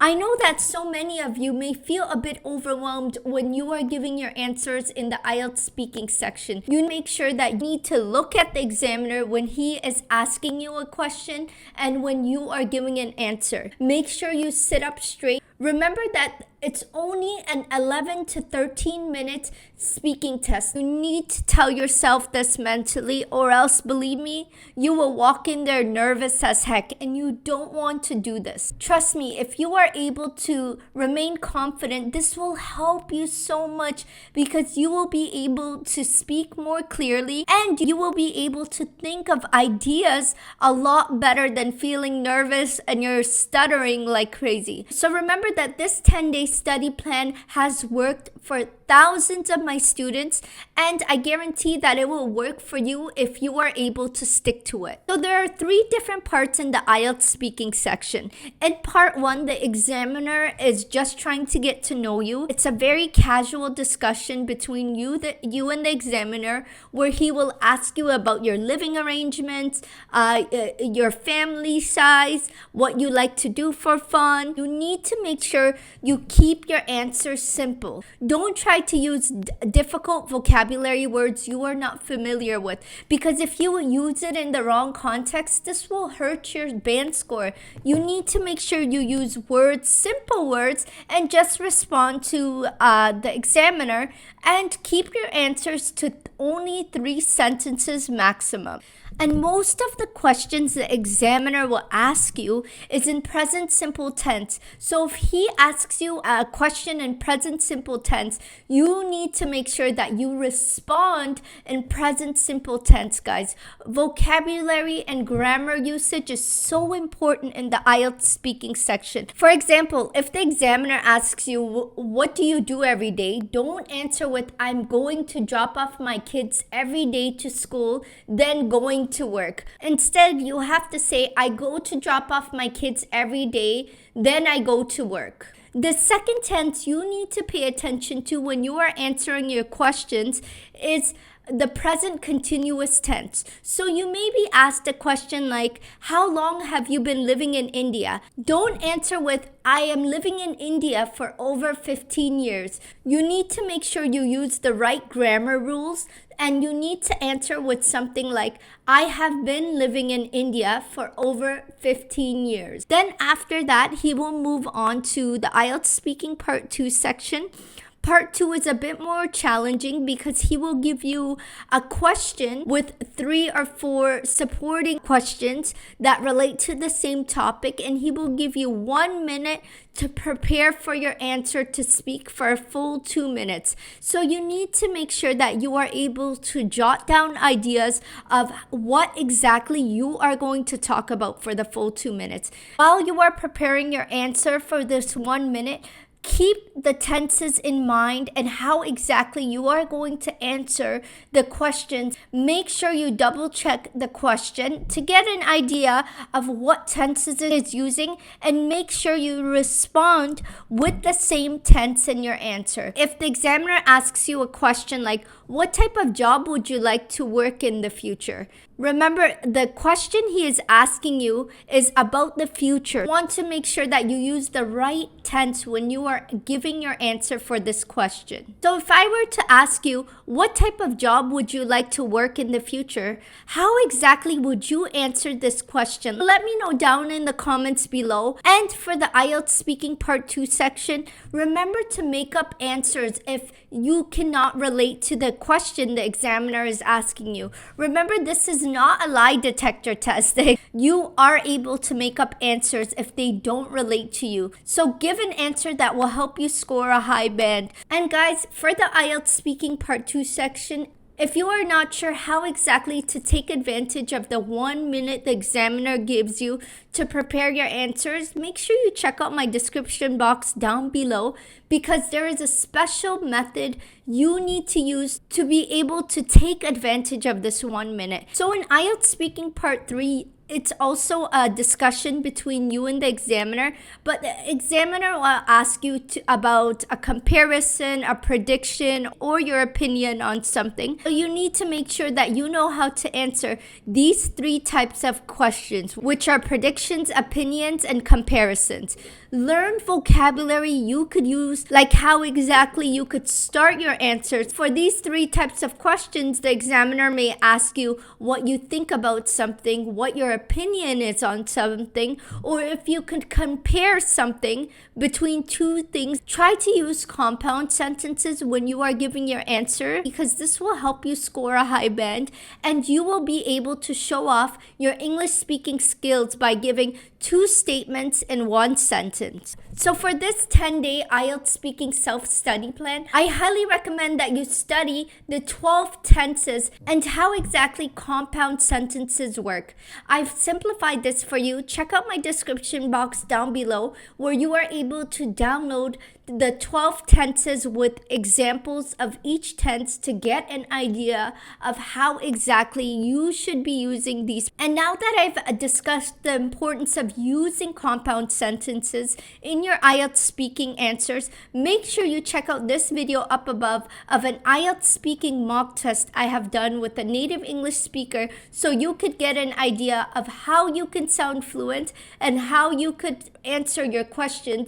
I know that so many of you may feel a bit overwhelmed when you are giving your answers in the IELTS speaking section. You make sure that you need to look at the examiner when he is asking you a question and when you are giving an answer. Make sure you sit up straight. Remember that it's only an 11 to 13 minute speaking test. You need to tell yourself this mentally, or else, believe me, you will walk in there nervous as heck, and you don't want to do this. Trust me, if you are able to remain confident, this will help you so much because you will be able to speak more clearly and you will be able to think of ideas a lot better than feeling nervous and you're stuttering like crazy. So remember that this 10-day study plan has worked for thousands of my students, and I guarantee that it will work for you if you are able to stick to it. So there are 3 different parts in the IELTS speaking section. In part 1, the examiner is just trying to get to know you. It's a very casual discussion between you and the examiner, where he will ask you about your living arrangements, your family size, what you like to do for fun. You need to make sure you keep your answers simple. Don't try to use difficult vocabulary words you are not familiar with, because if you use it in the wrong context, this will hurt your band score. You need to make sure you use words, simple words, and just respond to the examiner, and keep your answers to only 3 sentences maximum. And most of the questions the examiner will ask you is in present simple tense. So if he asks you a question in present simple tense, you need to make sure that you respond in present simple tense, guys. Vocabulary and grammar usage is so important in the IELTS speaking section. For example, if the examiner asks you, what do you do every day? Don't answer with, I'm going to drop off my kids every day to school, then going to work. Instead, you have to say, I go to drop off my kids every day, then I go to work. The second tense you need to pay attention to when you are answering your questions is the present continuous tense. So you may be asked a question like, how long have you been living in India? Don't answer with, I am living in India for over 15 years. You need to make sure you use the right grammar rules, and you need to answer with something like, I have been living in India for over 15 years. Then after that, he will move on to the IELTS speaking part 2 section. Part 2 is a bit more challenging because he will give you a question with 3 or 4 supporting questions that relate to the same topic, and he will give you 1 minute to prepare for your answer to speak for a full 2 minutes. So you need to make sure that you are able to jot down ideas of what exactly you are going to talk about for the full 2 minutes. While you are preparing your answer for this 1 minute, keep the tenses in mind and how exactly you are going to answer the questions. Make sure you double check the question to get an idea of what tenses it is using, and make sure you respond with the same tense in your answer. If the examiner asks you a question like, what type of job would you like to work in the future? Remember, the question he is asking you is about the future. You want to make sure that you use the right tense when you are giving your answer for this question. So if I were to ask you, what type of job would you like to work in the future? How exactly would you answer this question? Let me know down in the comments below. And for the IELTS speaking part 2 section, remember to make up answers if you cannot relate to the question the examiner is asking you. Remember, this is not a lie detector test. You are able to make up answers if they don't relate to you. So give an answer that will help you score a high band. And guys, for the IELTS speaking part 2 section, if you are not sure how exactly to take advantage of the 1 minute the examiner gives you to prepare your answers, make sure you check out my description box down below, because there is a special method you need to use to be able to take advantage of this 1 minute. So in IELTS speaking part 3, it's also a discussion between you and the examiner, but the examiner will ask you about a comparison, a prediction, or your opinion on something. So you need to make sure that you know how to answer these 3 types of questions, which are predictions, opinions, and comparisons. learn vocabulary you could use, like how exactly you could start your answers. For these 3 types of questions, the examiner may ask you what you think about something, what your opinion is on something, or if you could compare something between 2 things. Try to use compound sentences when you are giving your answer, because this will help you score a high band, and you will be able to show off your English speaking skills by giving 2 statements in 1 sentence. So for this 10-day IELTS speaking self-study plan, I highly recommend that you study the 12 tenses and how exactly compound sentences work. I've simplified this for you. Check out my description box down below, where you are able to download the 12 tenses with examples of each tense to get an idea of how exactly you should be using these. And now that I've discussed the importance of using compound sentences in your IELTS speaking answers, make sure you check out this video up above of an IELTS speaking mock test I have done with a native English speaker, so you could get an idea of how you can sound fluent and how you could answer your questions